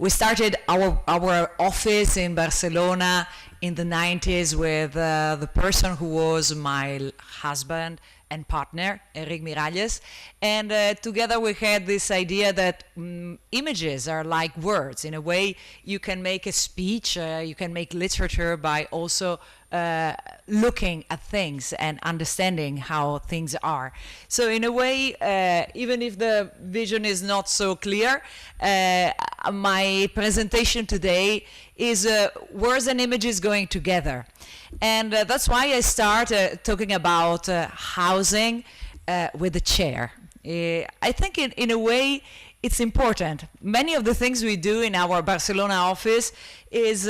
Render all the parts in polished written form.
we started our office in Barcelona in the 90s with the person who was my husband and partner, Enric Miralles, and together we had this idea that images are like words. In a way, you can make a speech, you can make literature by also looking at things and understanding how things are. So in a way, even if the vision is not so clear, my presentation today is words and images going together. And that's why I start talking about housing with a chair. I think in a way it's important. Many of the things we do in our Barcelona office is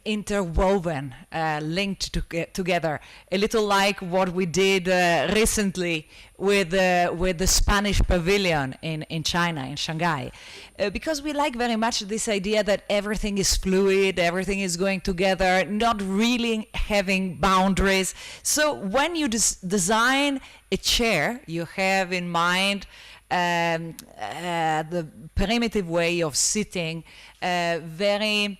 interwoven, linked together, a little like what we did recently with the Spanish pavilion in China, in Shanghai. Because we like very much this idea that everything is fluid, everything is going together, not really having boundaries. So when you design a chair, you have in mind the primitive way of sitting, very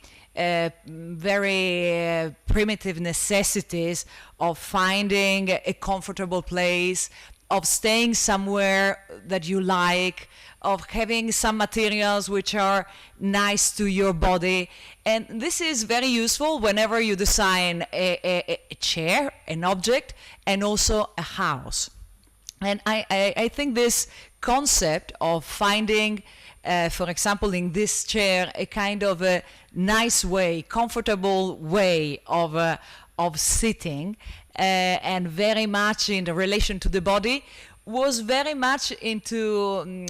primitive necessities of finding a comfortable place, of staying somewhere that you like, of having some materials which are nice to your body. And this is very useful whenever you design a chair, an object, and also a house. And I think this concept of finding, for example, in this chair, a kind of a nice way, comfortable way of sitting, and very much in the relation to the body, was very much in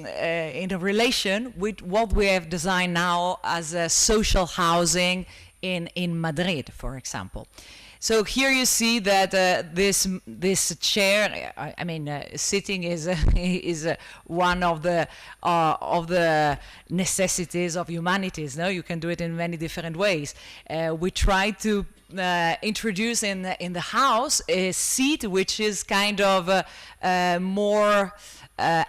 a relation with what we have designed now as a social housing in Madrid, for example. So here you see that this chair, I mean, sitting is one of the necessities of humanities. No, you can do it in many different ways. We try to introduce in the house a seat which is kind of more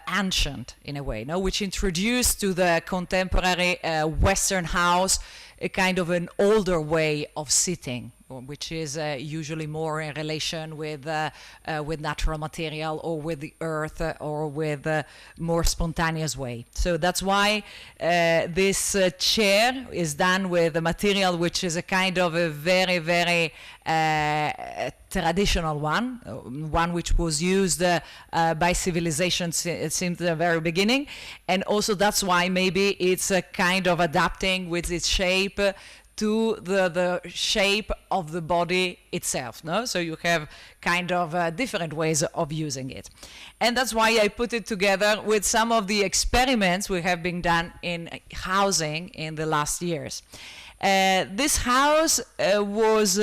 ancient in a way, no, which introduced to the contemporary Western house a kind of an older way of sitting, which is usually more in relation with natural material or with the earth or with a more spontaneous way. So that's why this chair is done with a material which is a kind of a very, very traditional one which was used by civilizations since the very beginning. And also that's why maybe it's a kind of adapting with its shape to the shape of the body itself, no? So you have kind of different ways of using it. And that's why I put it together with some of the experiments we have been done in housing in the last years. This house was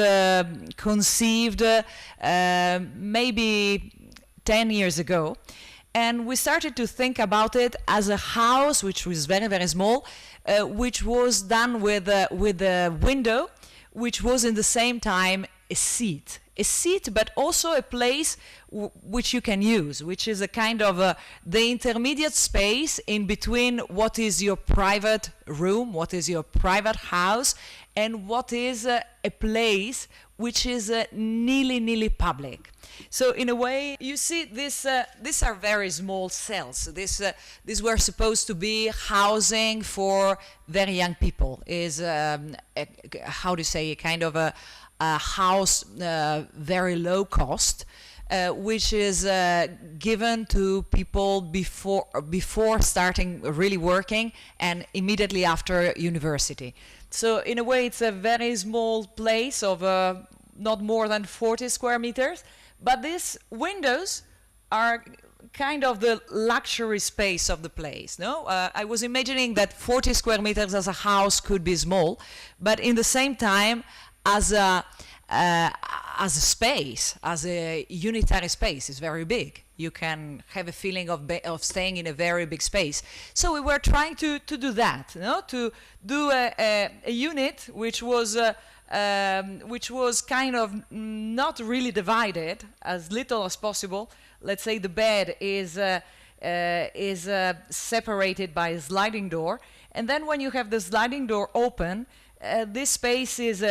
conceived maybe 10 years ago, and we started to think about it as a house which was very, very small, which was done with a window, which was in the same time a seat, but also a place which you can use, which is a kind of the intermediate space in between what is your private room, what is your private house, and what is a place which is nearly public. So in a way, you see, these are very small cells. These were supposed to be housing for very young people. Is how to say, a kind of a house very low cost, which is given to people before starting really working and immediately after university. So in a way, it's a very small place of not more than 40 square meters. But these windows are kind of the luxury space of the place, no? I was imagining that 40 square meters as a house could be small, but in the same time, as a space, as a unitary space, is very big. You can have a feeling of staying in a very big space. So we were trying to do that, no? To do a unit which was kind of not really divided, as little as possible. Let's say the bed is separated by a sliding door, And then when you have the sliding door open, this space is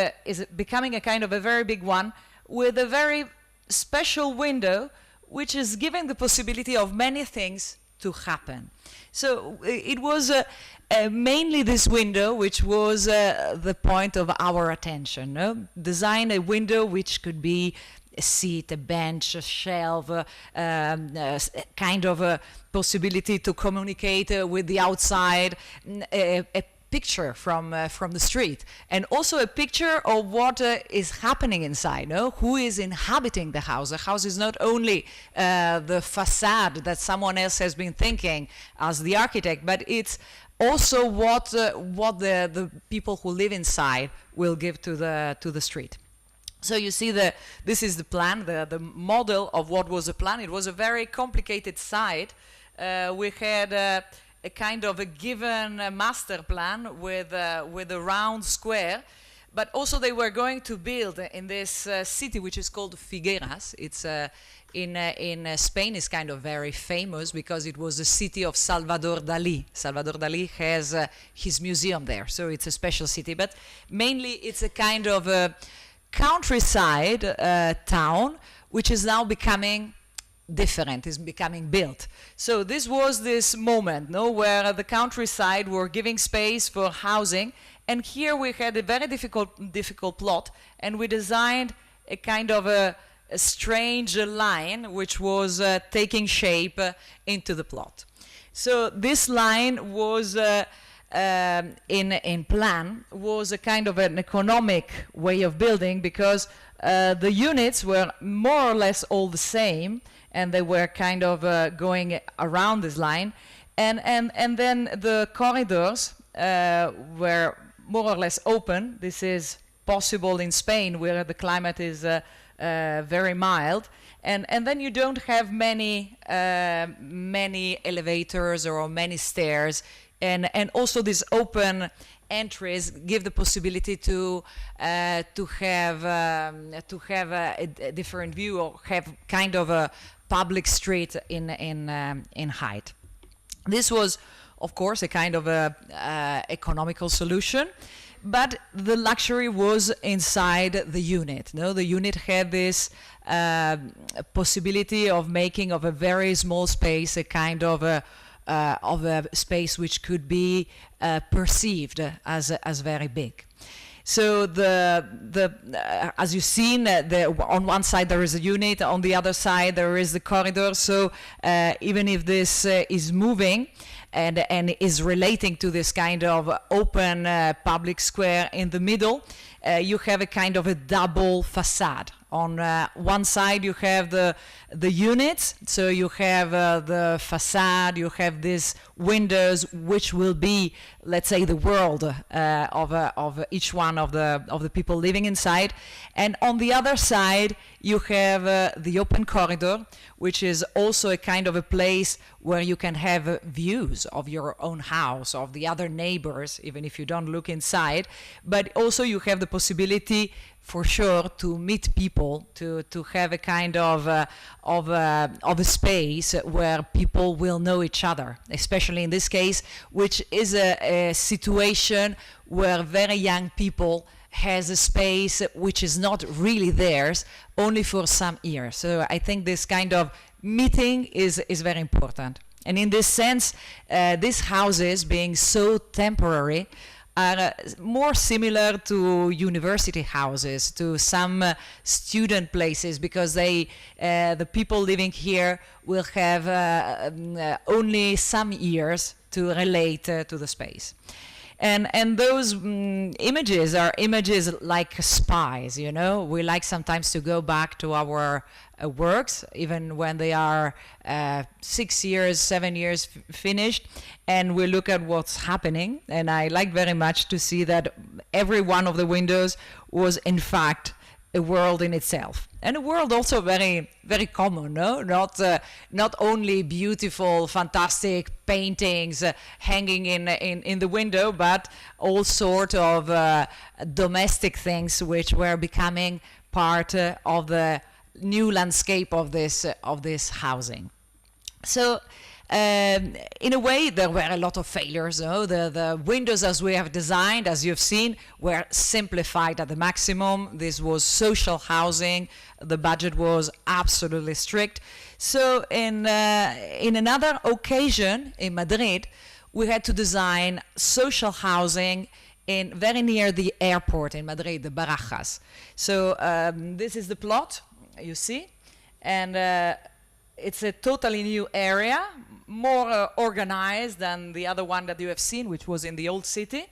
becoming a kind of a very big one with a very special window, which is giving the possibility of many things to happen. So it was mainly this window which was the point of our attention. No? Design a window which could be a seat, a bench, a shelf, kind of a possibility to communicate with the outside, a picture from the street, and also a picture of what is happening inside. No? Who is inhabiting the house? The house is not only the facade that someone else has been thinking as the architect, but it's also what the people who live inside will give to the street. So you see, this is the plan, the model of what was the plan. It was a very complicated site. We had a kind of a given master plan with a round square, but also they were going to build in this city which is called Figueras. It's in Spain is kind of very famous because it was the city of Salvador Dali. Salvador Dali has his museum there, so it's a special city. But mainly it's a kind of a countryside town which is now becoming different, is becoming built. So this was this moment, no, where the countryside were giving space for housing, and here we had a very difficult plot, and we designed a kind of a strange line which was taking shape into the plot. So this line was in plan was a kind of an economic way of building, because the units were more or less all the same, and they were kind of going around this line, and then the corridors were more or less open. This is possible in Spain, where the climate is very mild, and then you don't have many elevators or many stairs. And also these open entries give the possibility to have a different view, or have kind of a public street in height. This was, of course, a kind of a economical solution, but the luxury was inside the unit. No, the unit had this possibility of making of a very small space a kind of a space which could be perceived as very big. So as you've seen, on one side there is a unit, on the other side there is the corridor. So even if this is moving and is relating to this kind of open public square in the middle, you have a kind of a double facade. On one side you have the units, so you have the facade, you have these windows which will be, let's say, the world of each one of the people living inside, and on the other side you have the open corridor, which is also a kind of a place where you can have views of your own house, of the other neighbors, even if you don't look inside, but also you have the possibility for sure to meet people, to have a kind of a space where people will know each other, especially in this case, which is a situation where very young people has a space which is not really theirs, only for some years. So I think this kind of meeting is very important. And in this sense, these houses being so temporary are more similar to university houses, to some student places, because the people living here will have only some years to relate to the space. And those images are images like spies, you know. We like sometimes to go back to our works, even when they are 6 years, 7 years finished, and we look at what's happening. And I like very much to see that every one of the windows was in fact a world in itself, and a world also very, very common, no? Not only beautiful, fantastic paintings hanging in the window, but all sort of domestic things which were becoming part of the new landscape of this housing. So In a way, there were a lot of failures. The windows as we have designed, as you've seen, were simplified at the maximum. This was social housing. The budget was absolutely strict. So in another occasion in Madrid, we had to design social housing in very near the airport in Madrid, the Barajas. So this is the plot, you see, and it's a totally new area, more organized than the other one that you have seen, which was in the old city.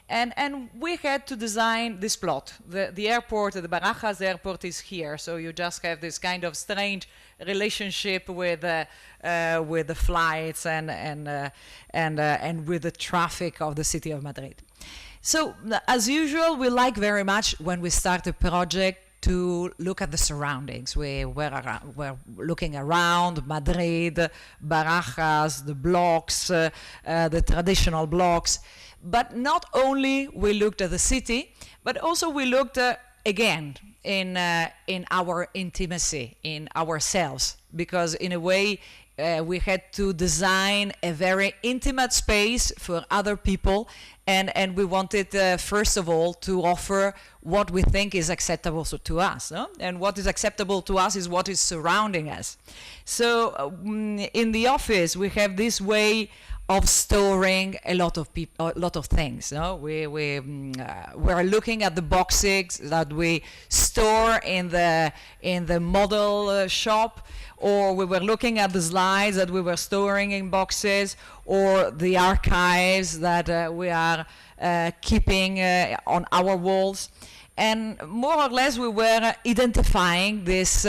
And we had to design this plot. The airport, the Barajas airport is here, so you just have this kind of strange relationship with the flights and with the traffic of the city of Madrid. So, as usual, we like very much when we start a project to look at the surroundings. We're looking around Madrid, Barajas, the blocks, the traditional blocks. But not only we looked at the city, but also we looked again in our intimacy, in ourselves, because in a way we had to design a very intimate space for other people, and we wanted first of all to offer what we think is acceptable to us, no? And what is acceptable to us is what is surrounding us. So in the office we have this way of storing a lot of things. No? We're looking at the boxes that we store in the model shop, or we were looking at the slides that we were storing in boxes, or the archives that we are keeping on our walls. And more or less we were identifying this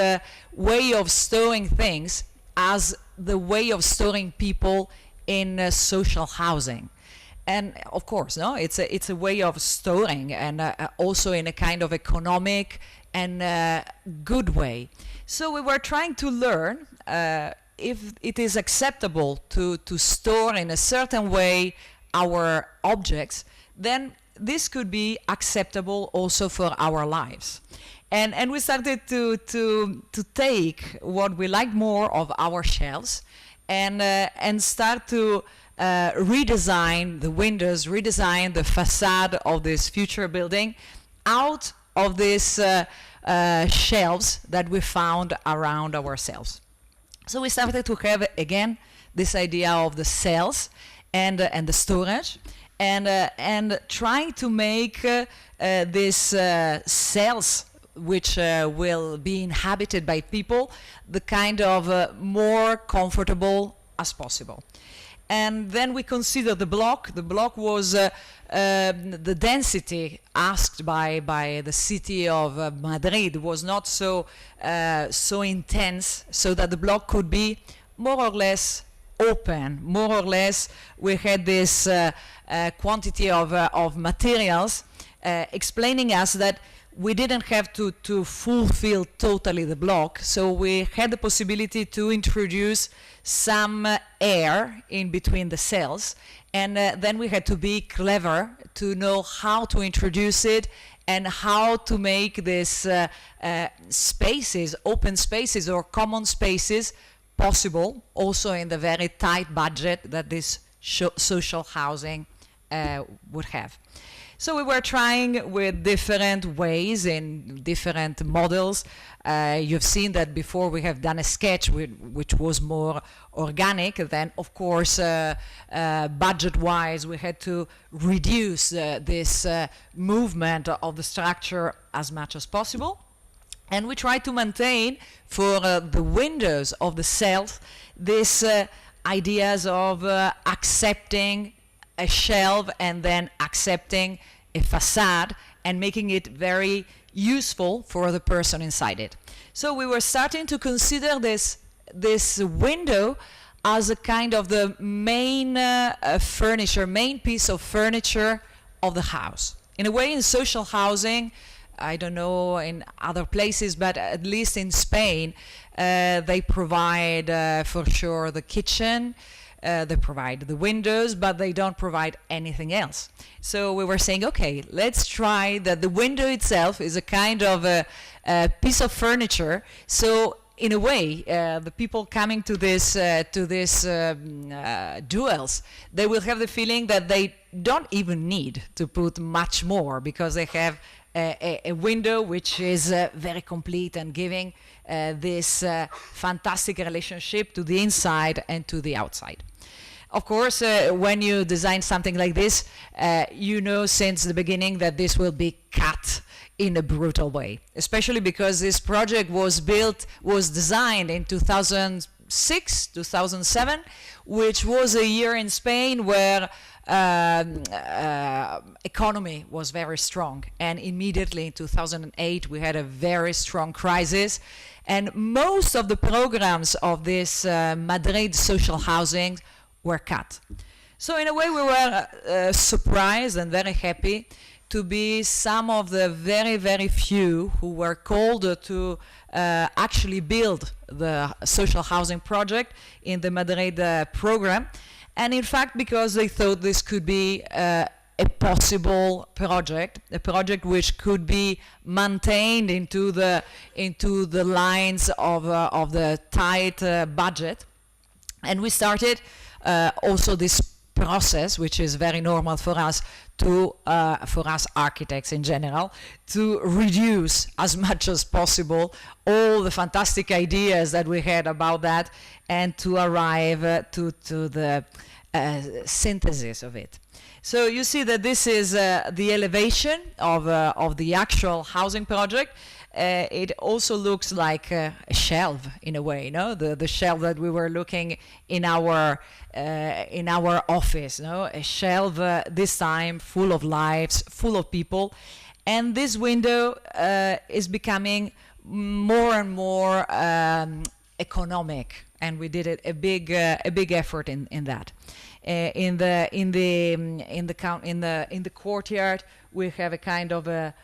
way of storing things as the way of storing people in social housing. And of course, no, it's a way of storing, and also in a kind of economic and good way. So we were trying to learn if it is acceptable to store in a certain way our objects, then this could be acceptable also for our lives. And we started to take what we like more of our shelves and start to redesign the windows, redesign the facade of this future building out of these shelves that we found around ourselves. So we started to have again this idea of the cells and the storage, and trying to make these cells, which will be inhabited by people, the kind of more comfortable as possible. And then we consider the block. The block was the density asked by the city of Madrid was not so intense, so that the block could be more or less open. More or less, we had this quantity of materials explaining us that we didn't have to fulfill totally the block, so we had the possibility to introduce some air in between the cells, and then we had to be clever to know how to introduce it and how to make these spaces, open spaces or common spaces, possible also in the very tight budget that this social housing would have. So we were trying with different ways in different models. You've seen that before we have done a sketch which was more organic. Then, of course, budget-wise, we had to reduce this movement of the structure as much as possible. And we tried to maintain for the windows of the cells these ideas of accepting a shelf and then accepting a facade and making it very useful for the person inside it. So we were starting to consider this window as a kind of the main main piece of furniture of the house. In a way, in social housing, I don't know in other places, but at least in Spain, they provide for sure the kitchen, they provide the windows, but they don't provide anything else. So we were saying, okay, let's try that the window itself is a kind of a piece of furniture. So in a way, the people coming to this duels, they will have the feeling that they don't even need to put much more, because they have a window which is very complete and giving this fantastic relationship to the inside and to the outside. Of course, when you design something like this, you know since the beginning that this will be cut in a brutal way, especially because this project was designed in 2006, 2007, which was a year in Spain where economy was very strong, and immediately in 2008 we had a very strong crisis, and most of the programs of this Madrid social housing were cut. So in a way we were surprised and very happy to be some of the very, very few who were called to actually build the social housing project in the Madrid program. And in fact, because they thought this could be a possible project, a project which could be maintained into the lines of the tight budget. And we started also this process, which is very normal for us for us architects in general, to reduce as much as possible all the fantastic ideas that we had about that, and to arrive to the synthesis of it. So you see that this is the elevation of the actual housing project. It also looks like a shelf in a way, you know, the shelf that we were looking in our office, you know, a shelf this time full of lives, full of people, and this window is becoming more and more economic, and we did a big effort in that. In the courtyard, we have a kind of a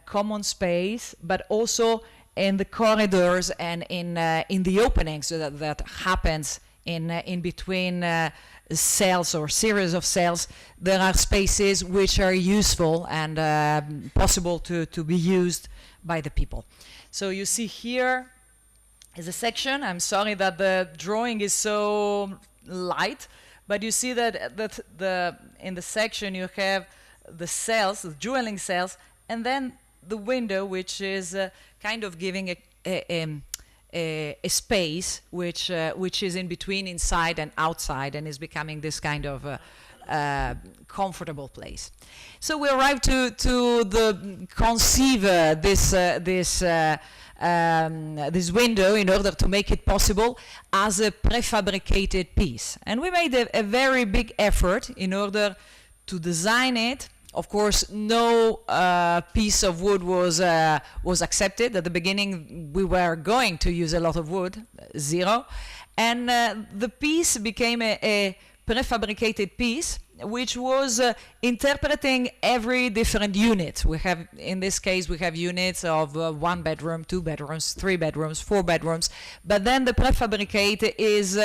common space, but also in the corridors and in the openings that happens in between cells or series of cells. There are spaces which are useful and possible to be used by the people. So you see here is a section. I'm sorry that the drawing is so light, but you see that in the section you have the cells, the dwelling cells, and then the window, which is kind of giving a space which is in between inside and outside, and is becoming this kind of comfortable place. So we arrived to conceive this window in order to make it possible as a prefabricated piece, and we made a very big effort in order to design it. Of course, no piece of wood was accepted. At the beginning, we were going to use a lot of wood, zero. And the piece became a prefabricated piece, which was interpreting every different unit. We have, in this case, we have units of 1 bedroom, 2 bedrooms, 3 bedrooms, 4 bedrooms. But then the prefabricate is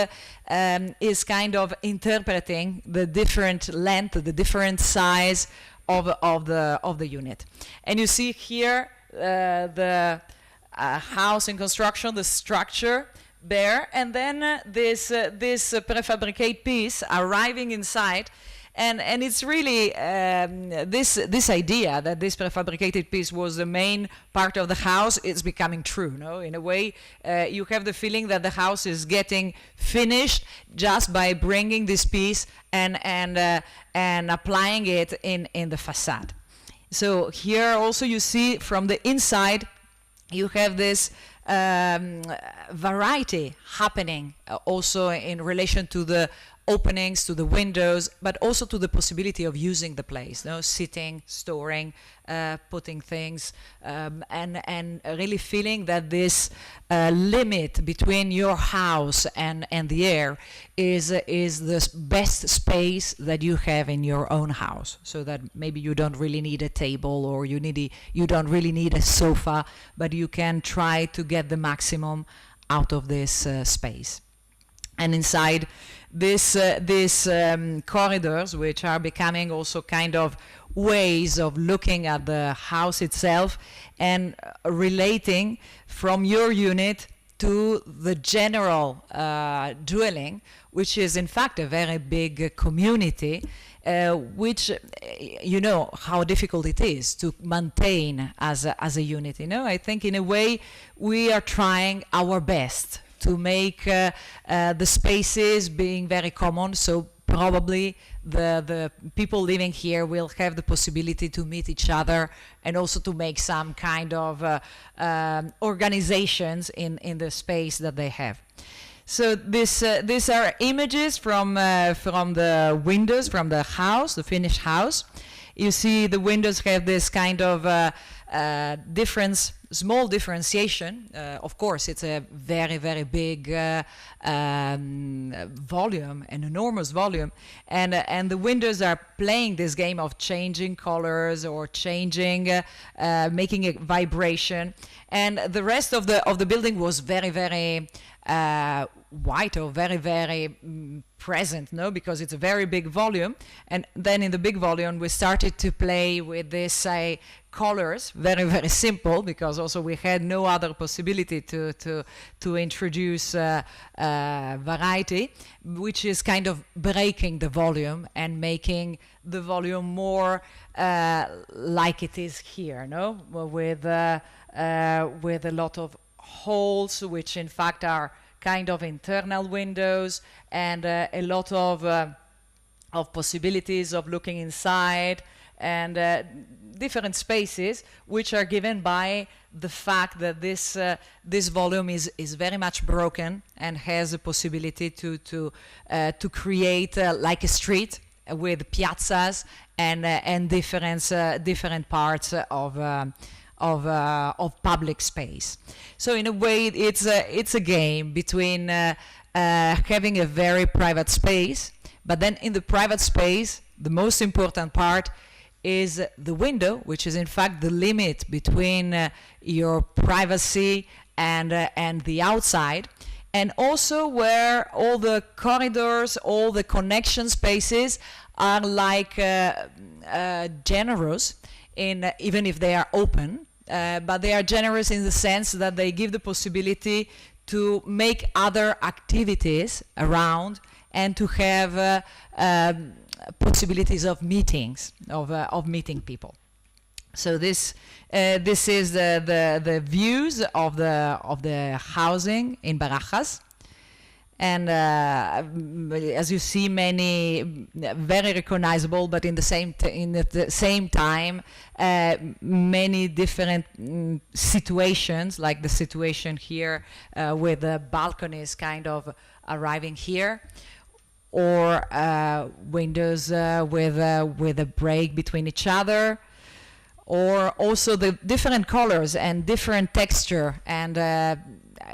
kind of interpreting the different length, the different size of the unit. And you see here the house in construction, the structure there, and then this prefabricate piece arriving inside. And it's really this idea that this prefabricated piece was the main part of the house is becoming true. No, in a way, you have the feeling that the house is getting finished just by bringing this piece and applying it in the facade. So here also you see from the inside, you have this variety happening also in relation to the openings, to the windows, but also to the possibility of using the place, you know, sitting, storing, putting things, and really feeling that this limit between your house and the air is the best space that you have in your own house, so that maybe you don't really need a table, or you don't really need a sofa, but you can try to get the maximum out of this space. And inside these corridors, which are becoming also kind of ways of looking at the house itself and relating from your unit to the general dwelling, which is in fact a very big community, which you know how difficult it is to maintain as a unit. You know, I think in a way we are trying our best to make the spaces being very common, so probably the people living here will have the possibility to meet each other and also to make some kind of organizations in the space that they have. So these are images from the windows, from the house, the finished house. You see the windows have this kind of small differentiation. Of course, it's a very, very big volume, an enormous volume, and the windows are playing this game of changing colors or changing, making a vibration, and the rest of the building was very, very white or very, very present, no, because it's a very big volume. And then in the big volume we started to play with this colors, very, very simple, because also we had no other possibility to introduce variety, which is kind of breaking the volume and making the volume more like it is here, no, with a lot of holes, which in fact are kind of internal windows, and a lot of possibilities of looking inside, and different spaces which are given by the fact that this volume is very much broken and has a possibility to create like a street with piazzas and different parts of public space. So in a way, it's a game between having a very private space, but then in the private space, the most important part is the window, which is in fact the limit between your privacy and the outside, and also where all the corridors, all the connection spaces are like generous, even if they are open, but they are generous in the sense that they give the possibility to make other activities around and to have possibilities of meetings, of meeting people. So this is the views of the housing in Barajas. And as you see, many very recognizable, but in the same time, many different situations, like the situation here with the balconies kind of arriving here, or windows with a break between each other, or also the different colors and different texture, and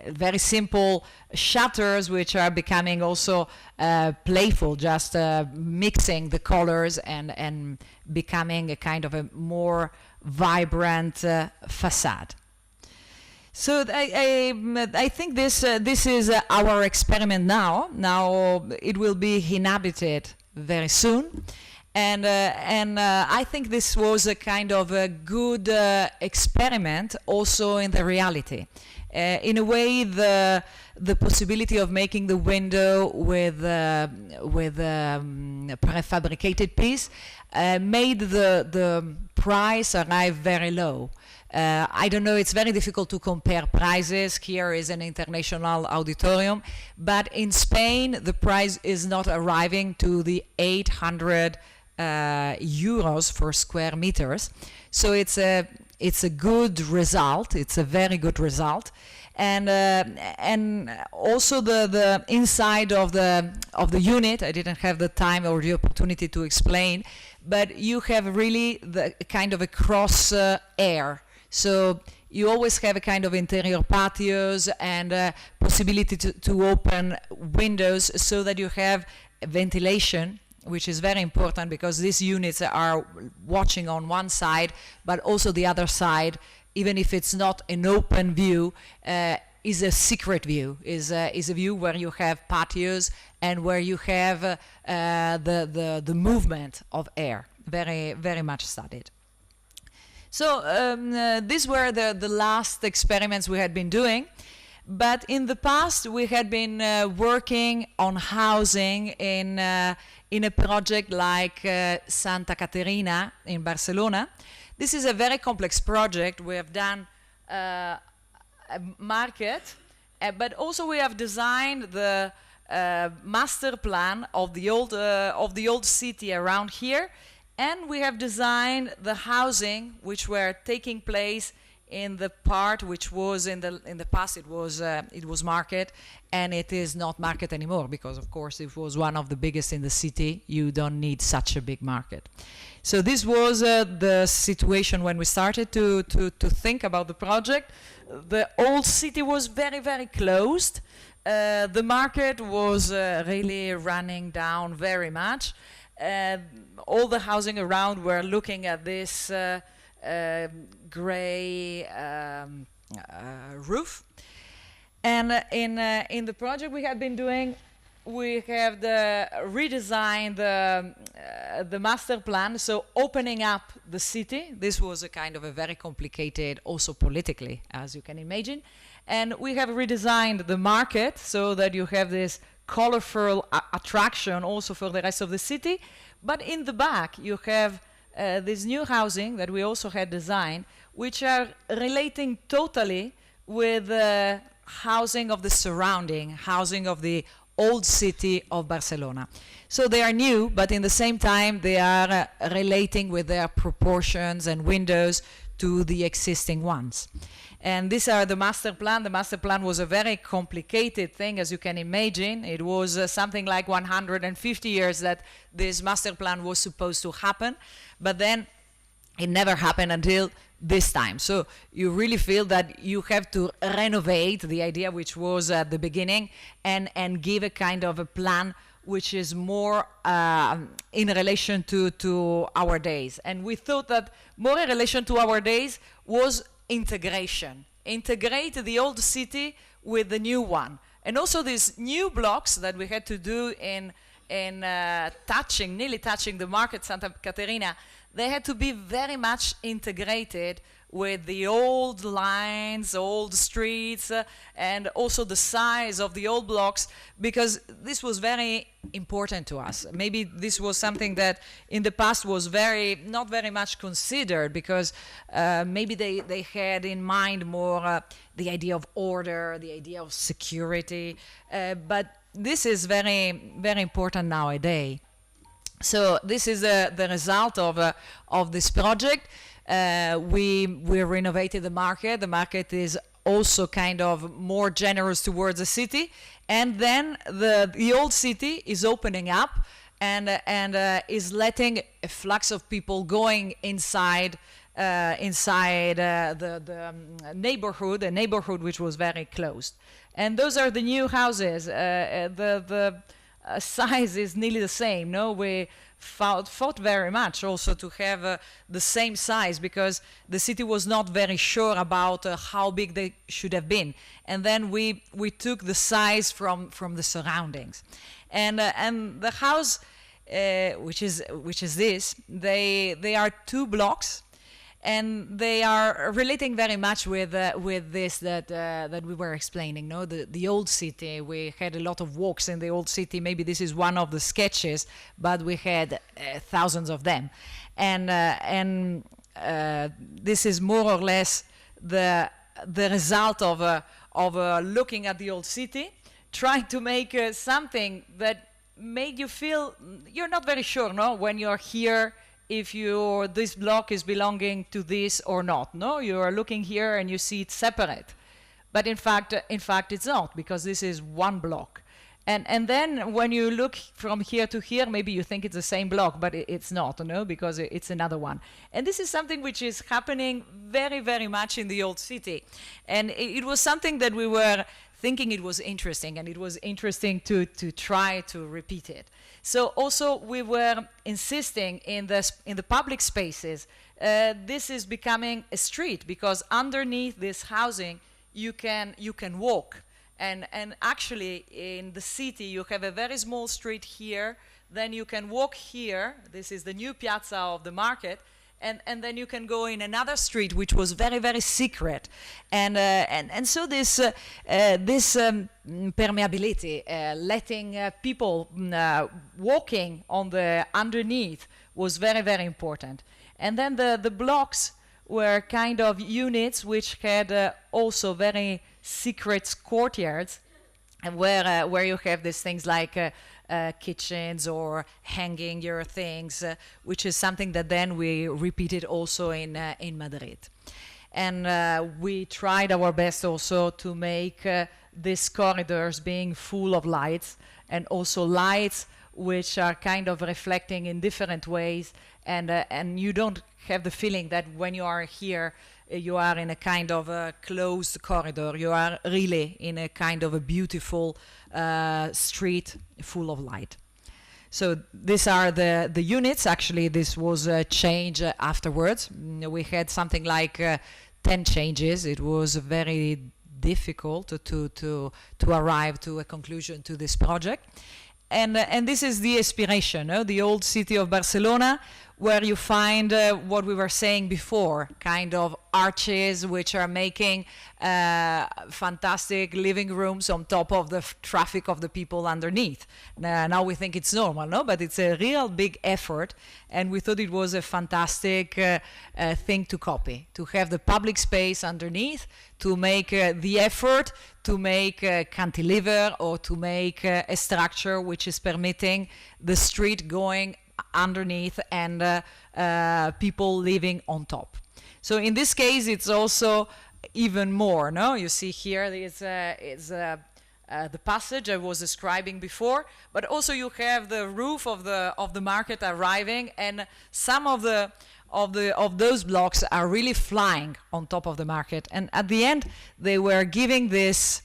very simple shutters which are becoming also playful, just mixing the colors and becoming a kind of a more vibrant facade. So I think this is our experiment now. Now it will be inhabited very soon. And I think this was a kind of a good experiment also in the reality. In a way, the possibility of making the window with prefabricated piece made the price arrive very low. I don't know, it's very difficult to compare prices. Here is an international auditorium, but in Spain the price is not arriving to the 800 euros for square meters. So it's a good result. It's a very good result, and also the inside of the unit. I didn't have the time or the opportunity to explain, but you have really the kind of a cross air. So you always have a kind of interior patios and possibility to open windows so that you have ventilation, which is very important because these units are watching on one side, but also the other side, even if it's not an open view, is a secret view, is a view where you have patios and where you have the movement of air, very, very much studied. So these were the last experiments we had been doing. But in the past, we had been working on housing in a project like Santa Caterina in Barcelona. This is a very complex project. We have done a market, but also we have designed the master plan of the old city around here, and we have designed the housing which were taking place in the part which was in the past it was market, and it is not market anymore, because of course it was one of the biggest in the city. You don't need such a big market. So this was the situation when we started to think about the project. The old city was very closed. The market was really running down very much. All the housing around were looking at this gray roof. And in the project we have been doing, we have redesigned the master plan, so opening up the city. This was a kind of a very complicated, also politically, as you can imagine. And we have redesigned the market so that you have this colorful attraction also for the rest of the city. But in the back, you have this new housing that we also had designed, which are relating totally with the housing of the surrounding, housing of the old city of Barcelona. So they are new, but in the same time they are relating with their proportions and windows to the existing ones. And these are the master plan. The master plan was a very complicated thing, as you can imagine. It was something like 150 years that this master plan was supposed to happen, but then it never happened until this time. So you really feel that you have to renovate the idea which was at the beginning and give a kind of a plan which is more in relation to our days. And we thought that more in relation to our days was integration. Integrate the old city with the new one. And also these new blocks that we had to do in nearly touching the market, Santa Caterina, they had to be very much integrated with the old lines, old streets, and also the size of the old blocks, because this was very important to us. Maybe this was something that in the past was not very much considered, because maybe they had in mind more the idea of order, the idea of security, but this is very, very important nowadays. So this is the result of this project. We renovated the market. The market is also kind of more generous towards the city, and then the old city is opening up and is letting a flux of people going inside the neighborhood, a neighborhood which was very closed. And those are the new houses. The size is nearly the same. No, we fought very much also to have the same size, because the city was not very sure about how big they should have been. And then we took the size from the surroundings, and the house, which is this, they are 2 blocks. And they are relating very much with this that we were explaining. No, the old city. We had a lot of walks in the old city. Maybe this is one of the sketches, but we had thousands of them, and this is more or less the result of looking at the old city, trying to make something that made you feel you're not very sure. No, when you're here, if this block is belonging to this or not. No, you are looking here and you see it separate, but in fact it's not, because this is one block. And then when you look from here to here, maybe you think it's the same block, but it's not, no, because it's another one. And this is something which is happening very, very much in the old city, and it was something that we were thinking it was interesting, and it was interesting to try to repeat it. So also we were insisting in the public spaces. This is becoming a street, because underneath this housing you can walk, and actually in the city you have a very small street here. Then you can walk here. This is the new piazza of the market, and then you can go in another street which was very, very secret. And so this permeability, letting people walking on the underneath was very, very important. And then the blocks were kind of units which had also very secret courtyards, and where you have these things like kitchens or hanging your things, which is something that then we repeated also in Madrid. And we tried our best also to make these corridors being full of lights, and also lights which are kind of reflecting in different ways, and you don't have the feeling that when you are here you are in a kind of a closed corridor. You are really in a kind of a beautiful street full of light. So these are the units. Actually, this was a change afterwards. We had something like 10 changes. It was very difficult to arrive to a conclusion to this project. And this is the aspiration, the old city of Barcelona, where you find what we were saying before, kind of arches which are making fantastic living rooms on top of the traffic of the people underneath. Now we think it's normal, no? But it's a real big effort, and we thought it was a fantastic thing to copy, to have the public space underneath, to make the effort to make a cantilever or to make a structure which is permitting the street going underneath and people living on top. So in this case, it's also even more. No, you see here is the passage I was describing before, but also you have the roof of the market arriving, and some of those blocks are really flying on top of the market. And at the end, they were giving these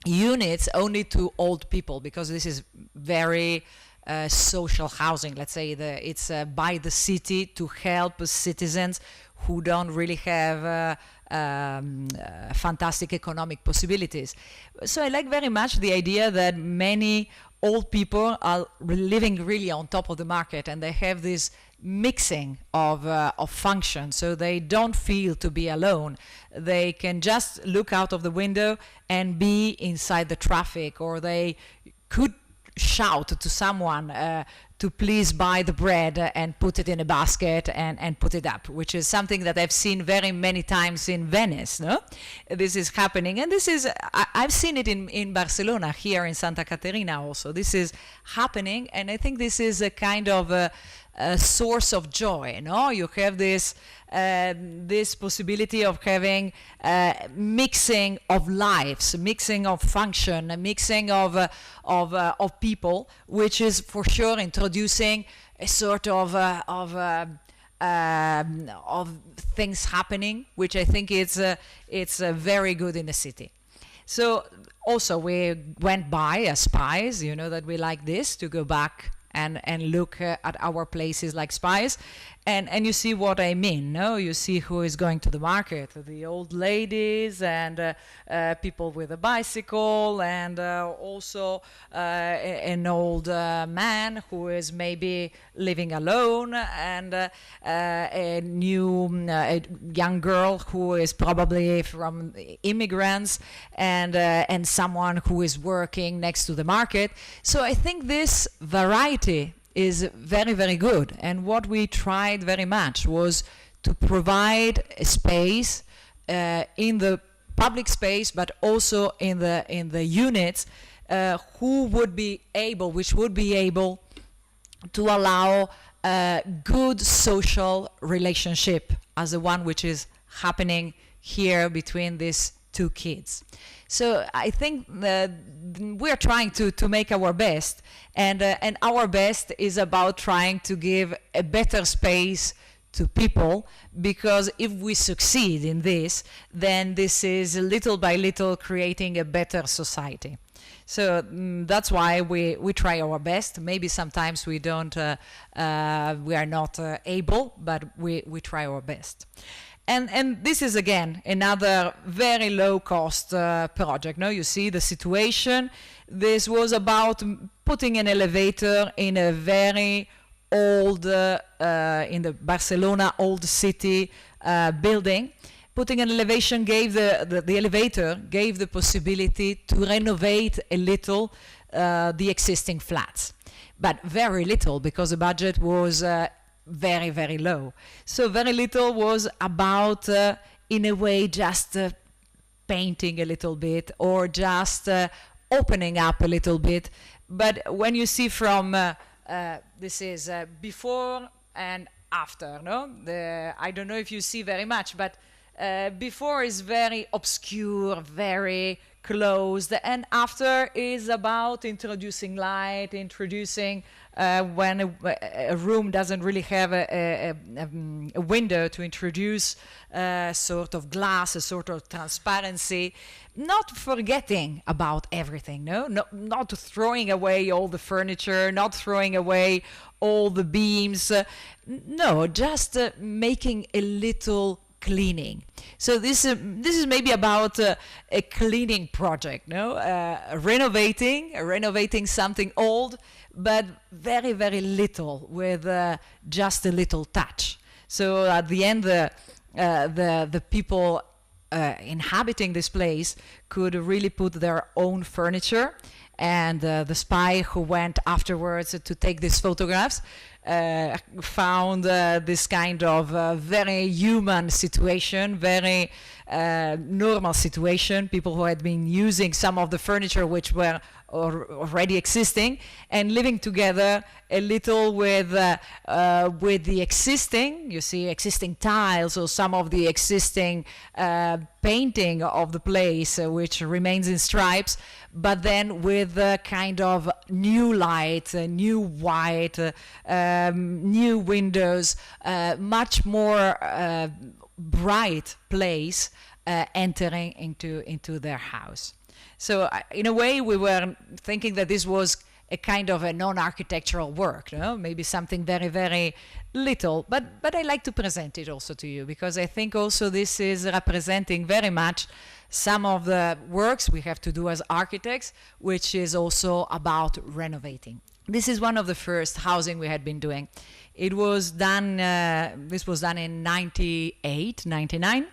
units only to old people, because this is very social housing. Let's say it's by the city to help citizens who don't really have fantastic economic possibilities. So I like very much the idea that many old people are living really on top of the market, and they have this mixing of functions, so they don't feel to be alone. They can just look out of the window and be inside the traffic, or they could shout to someone to please buy the bread and put it in a basket and put it up, which is something that I've seen very many times in Venice. No, this is happening, and this is I've seen it in Barcelona, here in Santa Caterina also. This is happening, and I think this is a kind of a source of joy. No, you have this possibility of having mixing of lives, mixing of function, a mixing of people, which is for sure introducing a sort of things happening, which I think it's very good in the city. So also we went by as spies, you know that we like this, to go back and look at our places like spies, and you see what I mean. No, you see who is going to the market: the old ladies and people with a bicycle, and also an old man who is maybe living alone, and a young girl who is probably from immigrants, and someone who is working next to the market. So I think this variety is very, very good. And what we tried very much was to provide a space in the public space, but also in the units, which would be able to allow a good social relationship as the one which is happening here between these two kids. So I think we're trying to make our best, and our best is about trying to give a better space to people, because if we succeed in this, then this is little by little creating a better society. So that's why we try our best. Maybe sometimes we don't, we are not able, but we try our best. And this is again another very low cost project. Now you see the situation. This was about putting an elevator in a very old, in the Barcelona old city building. Putting an elevation gave the elevator gave the possibility to renovate a little the existing flats, but very little because the budget was very, very low. So very little was about, in a way, just painting a little bit or just opening up a little bit. But when you see from, this is before and after, no? I don't know if you see very much, but before is very obscure, very closed, and after is about introducing light, introducing when a room doesn't really have a window, to introduce a sort of glass, a sort of transparency, not forgetting about everything, not throwing away all the furniture, not throwing away all the beams, no, just making a little cleaning. So this is maybe about a cleaning project, renovating something old, but very, very little, with just a little touch. So at the end, the people inhabiting this place could really put their own furniture, and the spy who went afterwards to take these photographs found this kind of very human situation, very normal situation, people who had been using some of the furniture which were already existing and living together a little with the existing, you see, existing tiles or some of the existing painting of the place, which remains in stripes, but then with a kind of new light, new white, new windows, much more bright place entering into their house. So in a way, we were thinking that this was a kind of a non-architectural work, maybe something very, very little, but I like to present it also to you, because I think also this is representing very much some of the works we have to do as architects, which is also about renovating. This is one of the first housing we had been doing. It was done, this was done in 98, 99.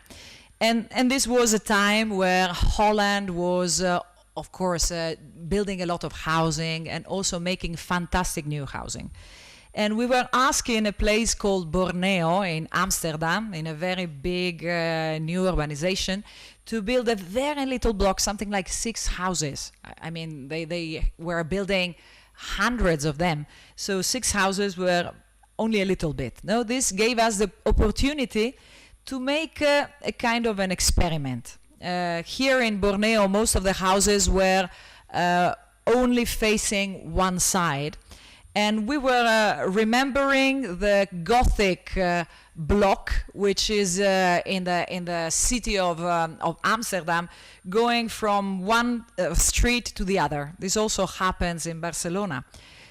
And this was a time where Holland was, of course, building a lot of housing and also making fantastic new housing. And we were asked in a place called Borneo in Amsterdam, in a very big new urbanization, to build a very little block, something like 6 houses. I mean, they were building hundreds of them. So 6 houses were only a little bit. No, this gave us the opportunity to make a kind of an experiment. Here in Borneo, most of the houses were only facing one side. And we were remembering the Gothic block, which is in the city of Amsterdam, going from one street to the other. This also happens in Barcelona.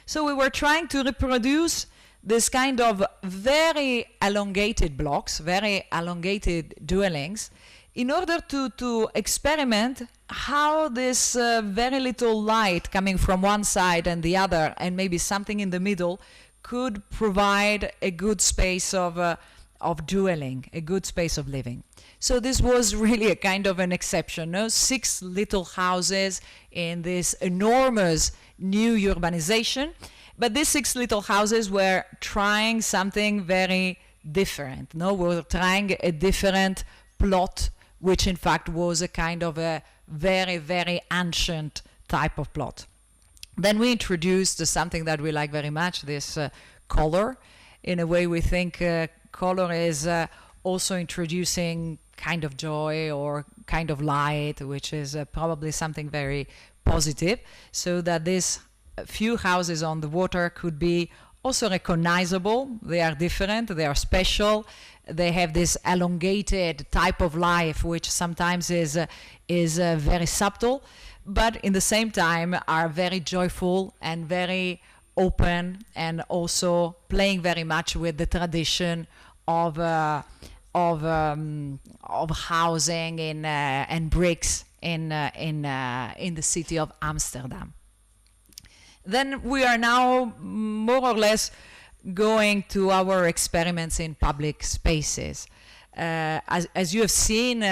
So we were trying to reproduce this kind of very elongated blocks, very elongated dwellings, in order to experiment how this very little light coming from one side and the other, and maybe something in the middle, could provide a good space of dwelling, a good space of living. So this was really a kind of an exception, no? 6 little houses in this enormous new urbanization. But these 6 little houses were trying something very different. No, we were trying a different plot, which in fact was a kind of a very, very ancient type of plot. Then we introduced something that we like very much, this color. In a way, we think color is also introducing kind of joy or kind of light, which is probably something very positive, so that this few houses on the water could be also recognizable. They are different, they are special, they have this elongated type of life, which sometimes is very subtle, but in the same time are very joyful and very open, and also playing very much with the tradition of housing and bricks in the city of Amsterdam. Then we are now more or less going to our experiments in public spaces. As you have seen,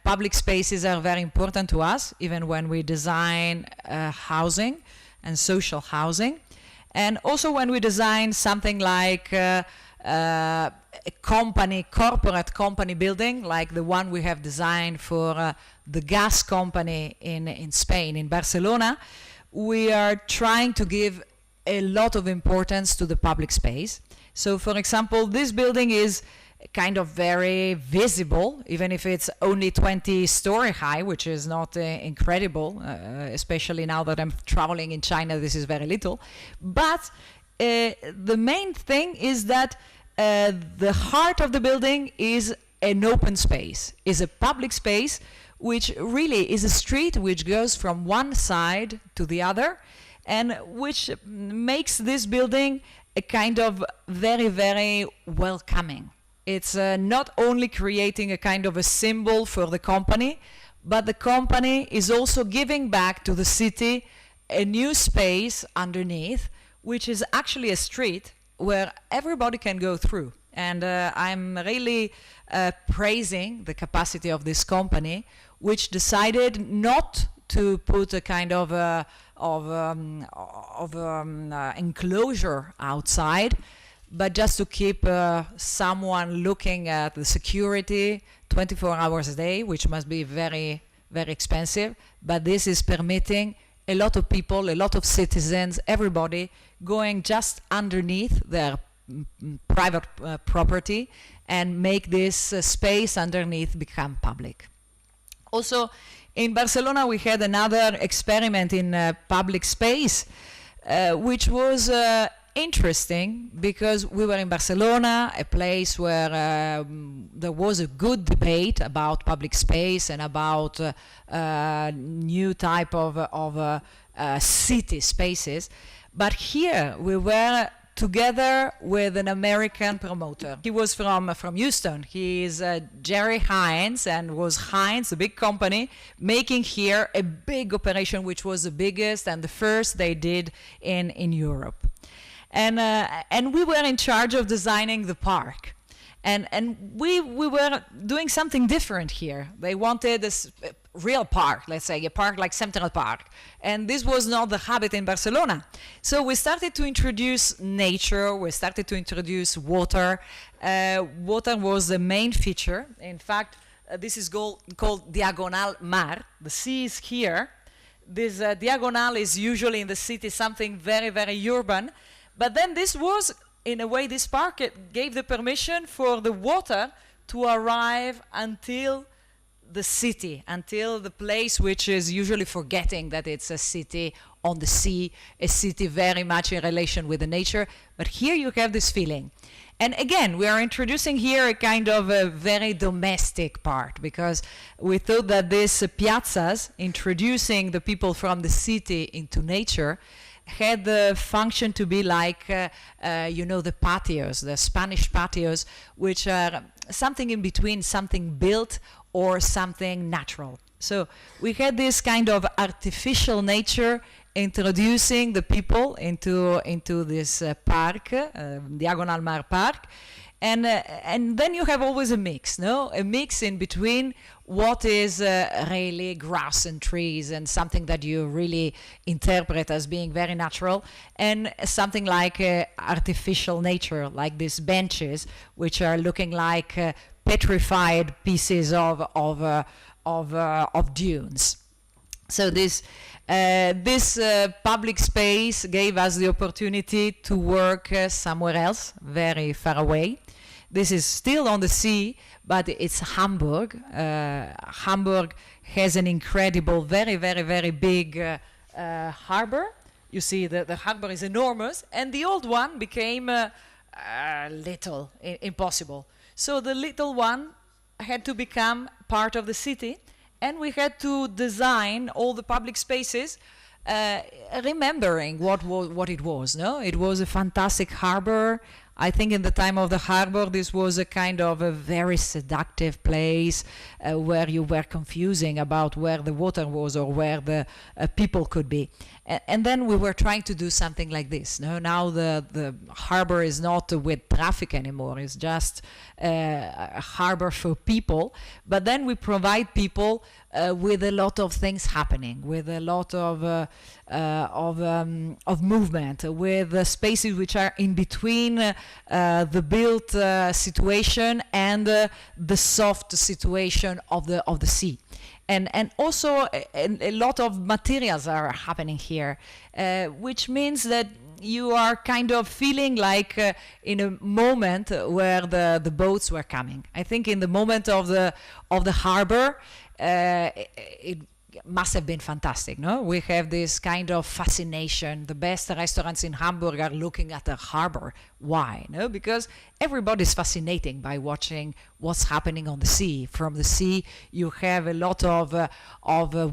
public spaces are very important to us, even when we design housing and social housing. And also when we design something like a corporate company building, like the one we have designed for the gas company in Spain, in Barcelona, we are trying to give a lot of importance to the public space. So for example, this building is kind of very visible, even if it's only 20-story high, which is not incredible, especially now that I'm traveling in China, this is very little. But the main thing is that the heart of the building is an open space, is a public space, which really is a street which goes from one side to the other, and which makes this building a kind of very, very welcoming. It's not only creating a kind of a symbol for the company, but the company is also giving back to the city a new space underneath, which is actually a street where everybody can go through. And I'm really praising the capacity of this company, which decided not to put a kind of enclosure outside, but just to keep someone looking at the security 24 hours a day, which must be very, very expensive. But this is permitting a lot of people, a lot of citizens, everybody going just underneath their private property and make this space underneath become public. Also, in Barcelona, we had another experiment in public space, which was interesting because we were in Barcelona, a place where there was a good debate about public space and about new type of city spaces. But here we were together with an American promoter. He was from Houston. He is Jerry Hines, and was Hines, a big company, making here a big operation, which was the biggest and the first they did in Europe. And we were in charge of designing the park. And we were doing something different here. They wanted this real park, let's say, a park like Central Park. And this was not the habit in Barcelona. So we started to introduce nature, we started to introduce water. Water was the main feature. In fact, this is called Diagonal Mar. The sea is here. This diagonal is usually in the city something very, very urban. But then this was, in a way, this park gave the permission for the water to arrive until the city, until the place which is usually forgetting that it's a city on the sea, a city very much in relation with the nature. But here you have this feeling. And again, we are introducing here a kind of a very domestic part, because we thought that these piazzas, introducing the people from the city into nature, had the function to be like, you know, the patios, the Spanish patios, which are something in between something built or something natural. So we had this kind of artificial nature introducing the people into this park, Diagonal Mar Park. And then you have always a mix, no? A mix in between what is really grass and trees and something that you really interpret as being very natural, and something like artificial nature, like these benches, which are looking like petrified pieces of dunes. So this public space gave us the opportunity to work somewhere else, very far away. This is still on the sea, but it's Hamburg. Hamburg has an incredible, very, very, very big harbor. You see, the harbor is enormous, and the old one became little, impossible. So the little one had to become part of the city, and we had to design all the public spaces remembering what it was. No, it was a fantastic harbor I think in the time of the harbor, this was a kind of a very seductive place where you were confusing about where the water was or where the people could be. And then we were trying to do something like this. No? Now the harbor is not with traffic anymore. It's just a harbor for people. But then we provide people with a lot of things happening, with a lot of movement, with spaces which are in between the built situation and the soft situation of the sea. And also a lot of materials are happening here, which means that you are kind of feeling like in a moment where the boats were coming. I think in the moment of the harbor, it must have been fantastic, no? We have this kind of fascination. The best restaurants in Hamburg are looking at the harbor. Why? No? Because everybody's fascinating by watching what's happening on the sea. From the sea, you have a lot of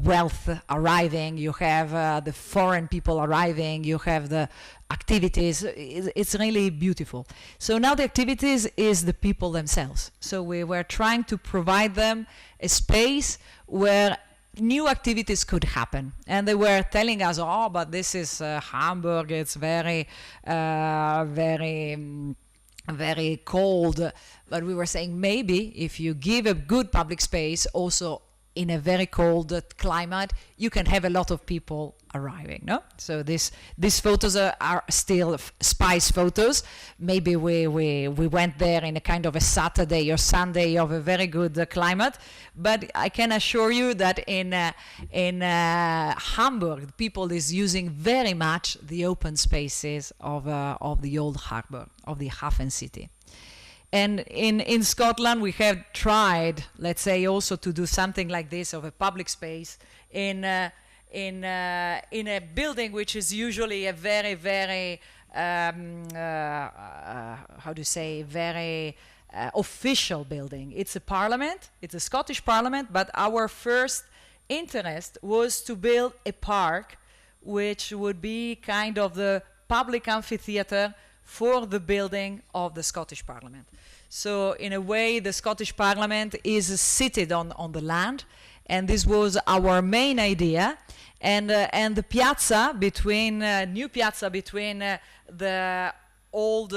wealth arriving. You have the foreign people arriving. You have the activities. It's really beautiful. So now the activities is the people themselves. So we were trying to provide them a space where new activities could happen. And they were telling us, oh, but this is Hamburg, it's very cold. But we were saying maybe if you give a good public space also in a very cold climate, you can have a lot of people arriving, no? So these photos are still spice photos. Maybe we went there in a kind of a Saturday or Sunday of a very good climate, but I can assure you that in Hamburg, people is using very much the open spaces of the old harbor, of the Hafen city. And in Scotland, we have tried, let's say, also to do something like this of a public space in a building which is usually a very, very, very official building. It's a parliament, it's a Scottish parliament, but our first interest was to build a park which would be kind of the public amphitheater for the building of the Scottish Parliament. So in a way, the Scottish Parliament is seated on the land, and this was our main idea. And the piazza between, new piazza between the old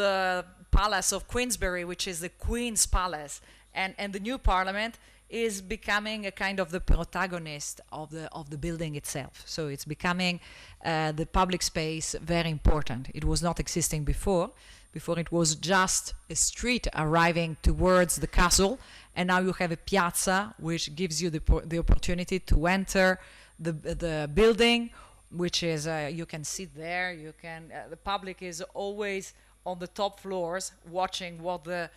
palace of Queensberry, which is the Queen's Palace, and the new Parliament is becoming a kind of the protagonist of the building itself. So it's becoming the public space very important. It was not existing before. Before it was just a street arriving towards the castle, and now you have a piazza which gives you the opportunity to enter the building, which is you can sit there. You can the public is always on the top floors watching what the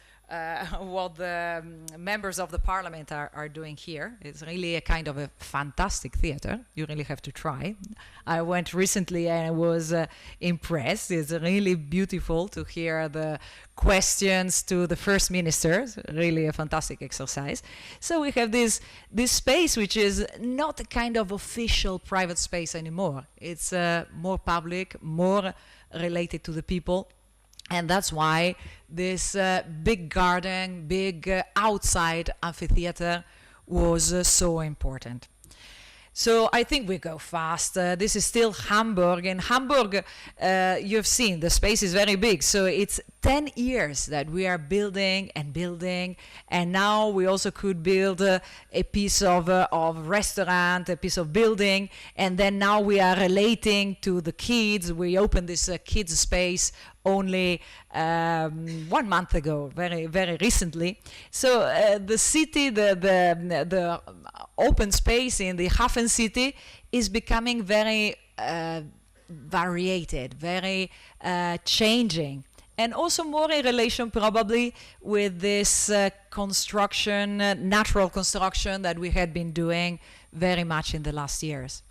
members of the parliament are doing here. It's really a kind of a fantastic theater. You really have to try. I went recently and I was impressed. It's really beautiful to hear the questions to the first ministers. Really a fantastic exercise. So we have this space which is not a kind of official private space anymore. It's more public, more related to the people. And that's why this big garden, big outside amphitheater was so important. So I think we go fast. This is still Hamburg. In Hamburg, you've seen the space is very big. So it's 10 years that we are building, and now we also could build a piece of restaurant, a piece of building, and then now we are relating to the kids. We opened this kids space only 1 month ago, very, very recently. So the city, the open space in the Hafen city is becoming very variated, very changing. And also more in relation probably with this construction, natural construction that we had been doing very much in the last years.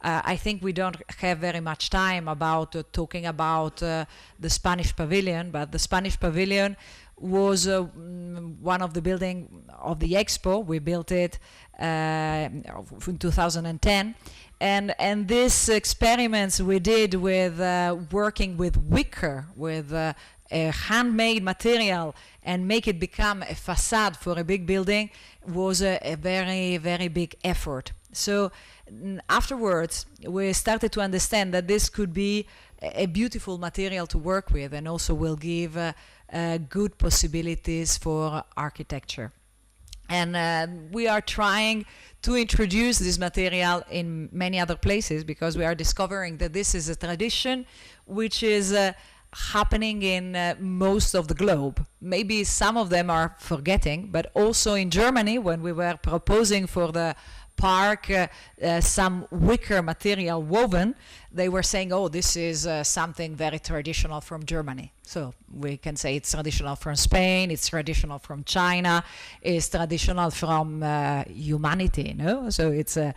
I think we don't have very much time about talking about the Spanish pavilion, but the Spanish pavilion was one of the building of the Expo. We built it in 2010. And these experiments we did with working with wicker, with a handmade material, and make it become a facade for a big building was a very, very big effort. So afterwards, we started to understand that this could be a beautiful material to work with, and also will give good possibilities for architecture. And we are trying to introduce this material in many other places, because we are discovering that this is a tradition which is happening in most of the globe. Maybe some of them are forgetting, but also in Germany, when we were proposing for the park some wicker material woven, they were saying, oh, this is something very traditional from Germany. So we can say it's traditional from Spain, it's traditional from China, it's traditional from humanity, no? So it's a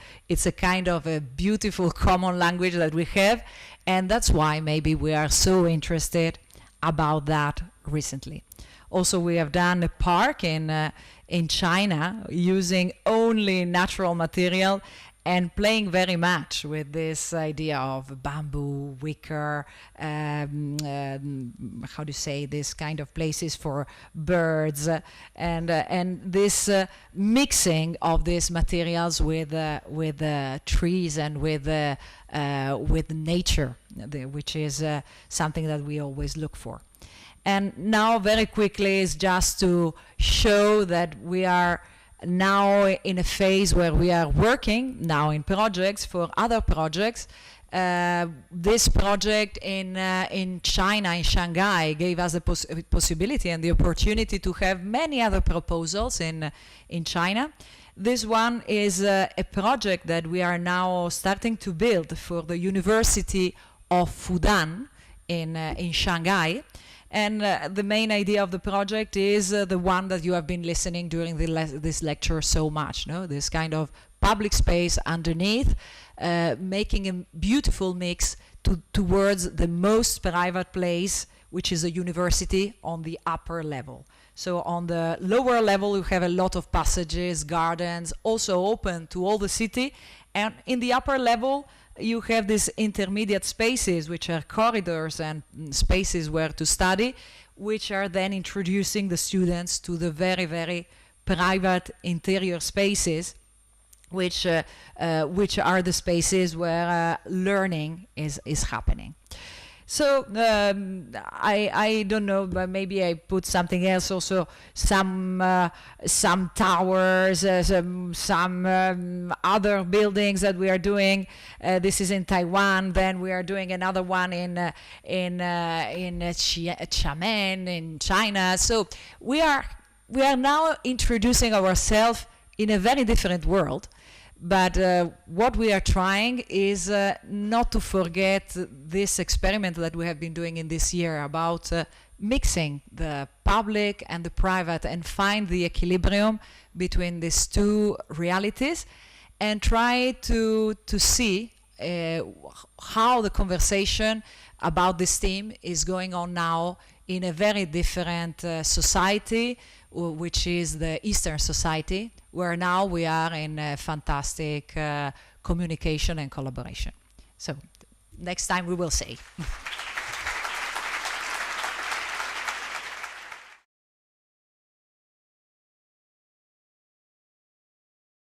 kind of a beautiful common language that we have, and that's why maybe we are so interested about that recently. Also, we have done a park in China using only natural material and playing very much with this idea of bamboo, wicker, how do you say, this kind of places for birds, and this mixing of these materials with trees and with nature, which is something that we always look for. And now, very quickly, is just to show that we are now in a phase where we are working now in projects for other projects. This project in China, in Shanghai, gave us the possibility and the opportunity to have many other proposals in China. This one is a project that we are now starting to build for the University of Fudan in Shanghai. And the main idea of the project is the one that you have been listening during this lecture so much, no? This kind of public space underneath, making a beautiful mix towards the most private place, which is a university on the upper level. So on the lower level, you have a lot of passages, gardens, also open to all the city. And in the upper level, you have these intermediate spaces, which are corridors and spaces where to study, which are then introducing the students to the very, very private interior spaces, which are the spaces where learning is happening. So I don't know, but maybe I put something else also, some towers, some other buildings that we are doing. This is in Taiwan. Then we are doing another one in Xiamen in China. So we are now introducing ourselves in a very different world. But what we are trying is not to forget this experiment that we have been doing in this year about mixing the public and the private and find the equilibrium between these two realities, and try to see how the conversation about this theme is going on now in a very different society, which is the Eastern society, where now we are in fantastic communication and collaboration. So next time we will see.